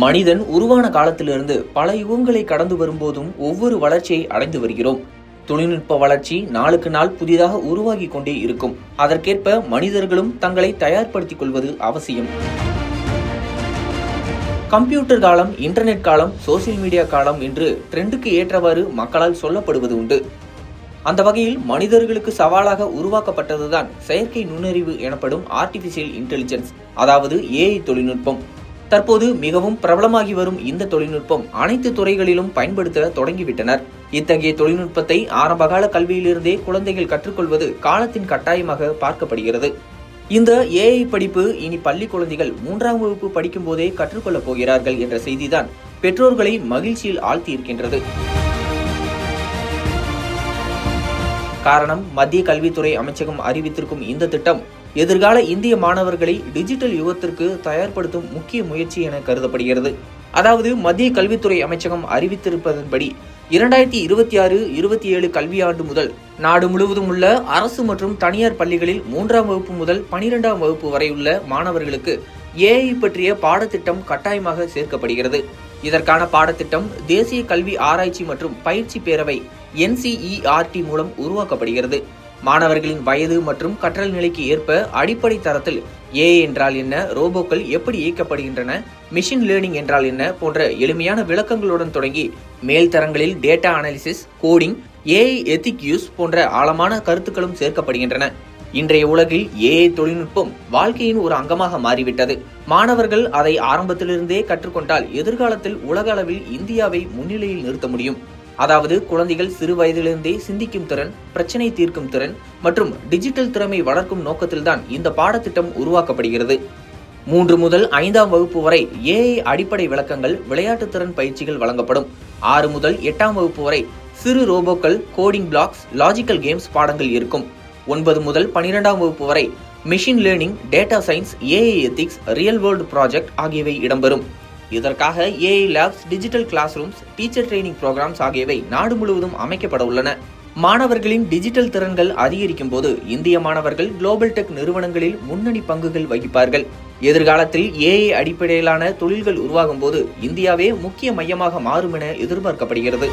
மனிதன் உருவான காலத்திலிருந்து பல யுகங்களை கடந்து வரும்போதும் ஒவ்வொரு வளர்ச்சியை அடைந்து வருகிறோம். தொழில்நுட்ப வளர்ச்சி நாளுக்கு நாள் புதிதாக உருவாகி கொண்டே இருக்கும். அதற்கேற்ப மனிதர்களும் தங்களை தயார்படுத்திக் கொள்வது அவசியம். கம்ப்யூட்டர் காலம், இன்டர்நெட் காலம், சோசியல் மீடியா காலம் என்று ட்ரெண்டுக்கு ஏற்றவாறு மக்களால் சொல்லப்படுவது உண்டு. அந்த வகையில் மனிதர்களுக்கு சவாலாக உருவாக்கப்பட்டதுதான் செயற்கை நுண்ணறிவு எனப்படும் ஆர்டிபிஷியல் இன்டெலிஜென்ஸ், அதாவது ஏஐ தொழில்நுட்பம். தற்போது மிகவும் பிரபலமாகி வரும் இந்த தொழில்நுட்பம் அனைத்து துறைகளிலும் பயன்படுத்த தொடங்கிவிட்டனர். இத்தகைய தொழில்நுட்பத்தை ஆரம்பகால கல்வியிலிருந்தே குழந்தைகள் கற்றுக்கொள்வது காலத்தின் கட்டாயமாக பார்க்கப்படுகிறது. இந்த ஏஐ படிப்பு இனி பள்ளி குழந்தைகள் 3ஆம் வகுப்பு படிக்கும் போதே கற்றுக்கொள்ளப் போகிறார்கள் என்ற செய்திதான் பெற்றோர்களை மகிழ்ச்சியில் ஆழ்த்தியிருக்கின்றது. காரணம், மத்திய கல்வித்துறை அமைச்சகம் அறிவித்திருக்கும் இந்த திட்டம் எதிர்கால இந்திய மாணவர்களை டிஜிட்டல் யுகத்திற்கு தயார்படுத்தும் முக்கிய முயற்சி என கருதப்படுகிறது. அதாவது மத்திய கல்வித்துறை அமைச்சகம் அறிவித்திருப்பதன்படி 2026-27 கல்வியாண்டு முதல் நாடு முழுவதும் உள்ள அரசு மற்றும் தனியார் பள்ளிகளில் 3ஆம் வகுப்பு முதல் 12ஆம் வகுப்பு வரை உள்ள மாணவர்களுக்கு ஏஐ பற்றிய பாடத்திட்டம் கட்டாயமாக சேர்க்கப்படுகிறது. இதற்கான பாடத்திட்டம் தேசிய கல்வி ஆராய்ச்சி மற்றும் பயிற்சி பேரவை NCERT மூலம் உருவாக்கப்படுகிறது. மாணவர்களின் வயது மற்றும் கற்றல் நிலைக்கு ஏற்ப அடிப்படை தரத்தில் ஏஐ என்றால் என்ன, ரோபோக்கள் எப்படி இயக்கப்படுகின்றன, மிஷின் லேர்னிங் என்றால் என்ன போன்ற எளிமையான விளக்கங்களுடன் தொடங்கி மேல் தரங்களில் data analysis, coding, AI ethic use போன்ற ஆழமான கருத்துக்களும் சேர்க்கப்படுகின்றன. இன்றைய உலகில் ஏஐ தொழில்நுட்பம் வாழ்க்கையின் ஒரு அங்கமாக மாறிவிட்டது. மாணவர்கள் அதை ஆரம்பத்திலிருந்தே கற்றுக்கொண்டால் எதிர்காலத்தில் உலக அளவில் இந்தியாவை முன்னிலையில் நிறுத்த முடியும். அதாவது குழந்தைகள் சிறு வயதிலிருந்தே சிந்திக்கும் திறன், பிரச்சனை தீர்க்கும் திறன் மற்றும் டிஜிட்டல் திறமை வளர்க்கும் நோக்கத்தில்தான் இந்த பாடத்திட்டம் உருவாக்கப்படுகிறது. 3 முதல் 5ஆம் வகுப்பு வரை ஏஐ அடிப்படை விளக்கங்கள், விளையாட்டு திறன் பயிற்சிகள் வழங்கப்படும். 6 முதல் 8ஆம் வகுப்பு வரை சிறு ரோபோக்கள், கோடிங் பிளாக்ஸ், லாஜிக்கல் கேம்ஸ் பாடங்கள் இருக்கும். 9 முதல் 12ஆம் வகுப்பு வரை machine learning, data science, AI ethics, real world project ஆகியவை இடம்பெறும். இதற்காக AI labs, digital classrooms, teacher training programmes ஆகியவை நாடு முழுவதும் அமைக்கப்பட உள்ளன. மாணவர்களின் டிஜிட்டல் திறன்கள் அதிகரிக்கும் போது இந்திய மாணவர்கள் குளோபல் டெக் நிறுவனங்களில் முன்னணி பங்குகள் வகிப்பார்கள். எதிர்காலத்தில் ஏஐ அடிப்படையிலான தொழில்கள் உருவாகும் போது இந்தியாவே முக்கிய மையமாக மாறும் என எதிர்பார்க்கப்படுகிறது.